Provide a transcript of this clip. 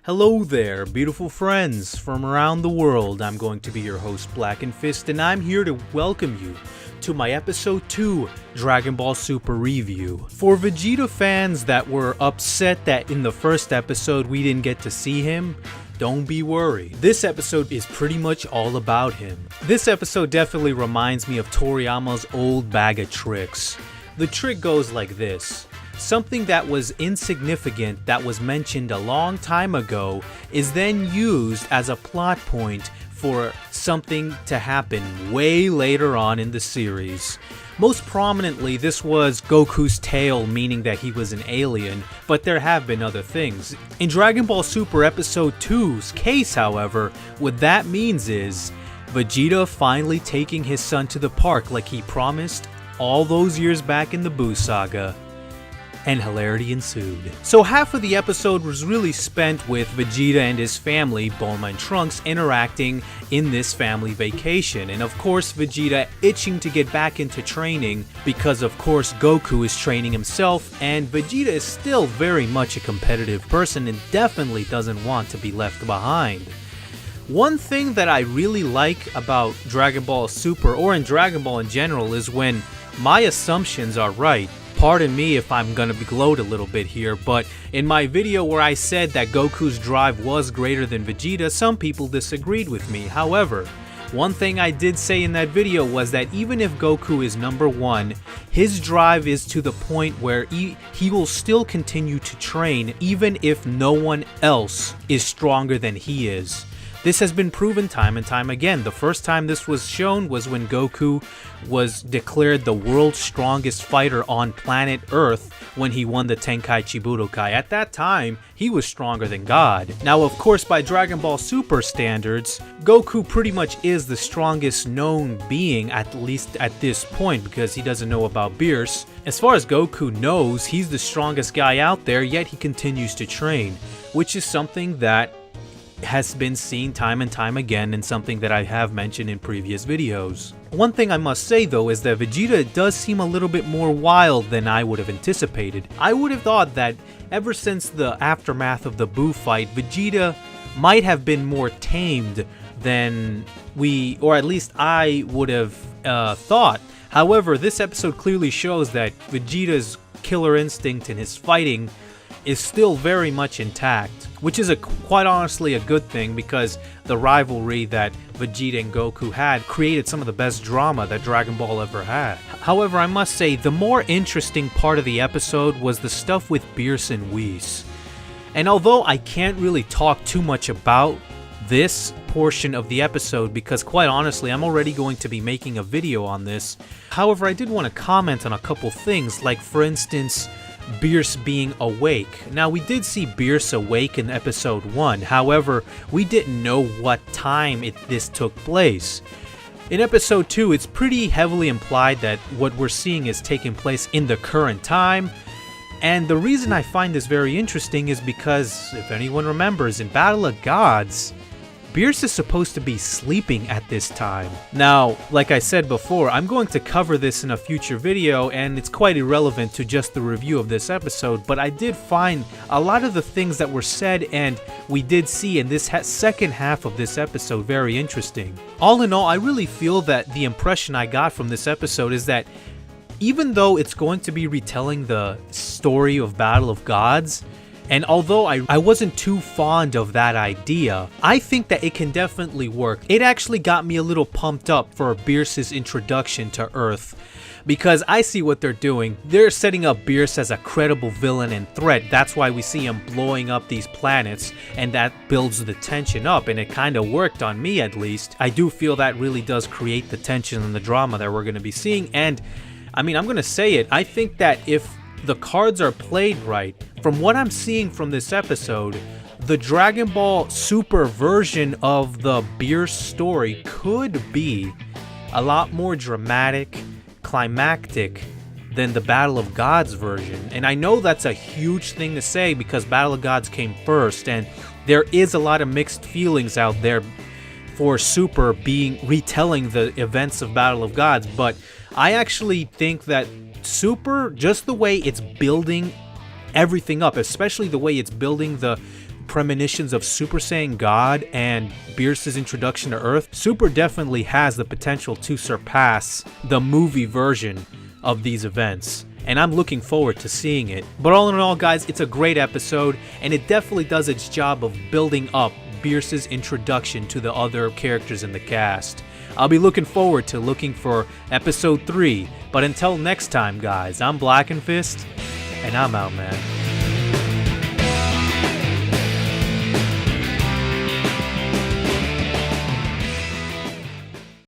Hello there, beautiful friends from around the world. I'm going to be your host, Blackenfist, and I'm here to welcome you to my episode 2 Dragonball Super review. For Vegeta fans that were upset that in the first episode we didn't get to see him, don't be worried. This episode is pretty much all about him. This episode definitely reminds me of Toriyama's old bag of tricks. The trick goes like this. Something that was insignificant that was mentioned a long time ago is then used as a plot point for something to happen way later on in the series. Most prominently, this was Goku's tail, meaning that he was an alien, but there have been other things. In Dragon Ball Super Episode 2's case, however, what that means is Vegeta finally taking his son to the park like he promised all those years back in the Buu Saga. And hilarity ensued. So half of the episode was really spent with Vegeta and his family, Bulma and Trunks, interacting in this family vacation. And of course Vegeta itching to get back into training because of course Goku is training himself, and Vegeta is still very much a competitive person and definitely doesn't want to be left behind. One thing that I really like about Dragon Ball Super, or in Dragon Ball in general, is when my assumptions are right. Pardon me if I'm gonna be gloat a little bit here, but in my video where I said that Goku's drive was greater than Vegeta, some people disagreed with me. However, one thing I did say in that video was that even if Goku is number 1, his drive is to the point where he will still continue to train even if no one else is stronger than he is. This has been proven time and time again. The first time this was shown was when Goku was declared the world's strongest fighter on planet Earth when he won the Tenkaichi Budokai. At that time, he was stronger than God. Now, of course, by Dragon Ball Super standards, Goku pretty much is the strongest known being, at least at this point, because he doesn't know about Beerus. As far as Goku knows, he's the strongest guy out there, yet he continues to train, which is something that has been seen time and time again, and something that I have mentioned in previous videos. One thing I must say though is that Vegeta does seem a little bit more wild than I would have anticipated. I would have thought that ever since the aftermath of the Buu fight, Vegeta might have been more tamed than or at least I would have thought. However, this episode clearly shows that Vegeta's killer instinct and his fighting is still very much intact, which is quite honestly a good thing, because the rivalry that Vegeta and Goku had created some of the best drama that Dragon Ball ever had. However, I must say the more interesting part of the episode was the stuff with Beerus and Whis. And although I can't really talk too much about this portion of the episode because quite honestly I'm already going to be making a video on this, however I did want to comment on a couple things, like for instance Beerus being awake. Now, we did see Beerus awake in episode 1, however, we didn't know what time this took place. In episode 2, it's pretty heavily implied that what we're seeing is taking place in the current time, and the reason I find this very interesting is because, if anyone remembers, in Battle of Gods, Beerus is supposed to be sleeping at this time. Now, like I said before, I'm going to cover this in a future video, and it's quite irrelevant to just the review of this episode, but I did find a lot of the things that were said and we did see in this second half of this episode very interesting. All in all, I really feel that the impression I got from this episode is that even though it's going to be retelling the story of Battle of Gods, and although I wasn't too fond of that idea, I think that it can definitely work. It actually got me a little pumped up for Beerus' introduction to Earth, because I see what they're doing. They're setting up Beerus as a credible villain and threat. That's why we see him blowing up these planets, and that builds the tension up, and it kind of worked on me at least. I do feel that really does create the tension and the drama that we're going to be seeing, and I mean, I'm going to say it, I think that if the cards are played right, from what I'm seeing from this episode, the Dragon Ball Super version of the Beerus story could be a lot more dramatic, climactic than the Battle of Gods version. And I know that's a huge thing to say because Battle of Gods came first, and there is a lot of mixed feelings out there for Super retelling the events of Battle of Gods, but I actually think that Super, just the way it's building everything up, especially the way it's building the premonitions of Super Saiyan God and Beerus' introduction to Earth, Super definitely has the potential to surpass the movie version of these events. And I'm looking forward to seeing it. But all in all, guys, it's a great episode, and it definitely does its job of building up Beerus' introduction to the other characters in the cast. I'll be looking forward to looking for episode 3, but until next time, guys, I'm Blackenfist, and I'm out, man.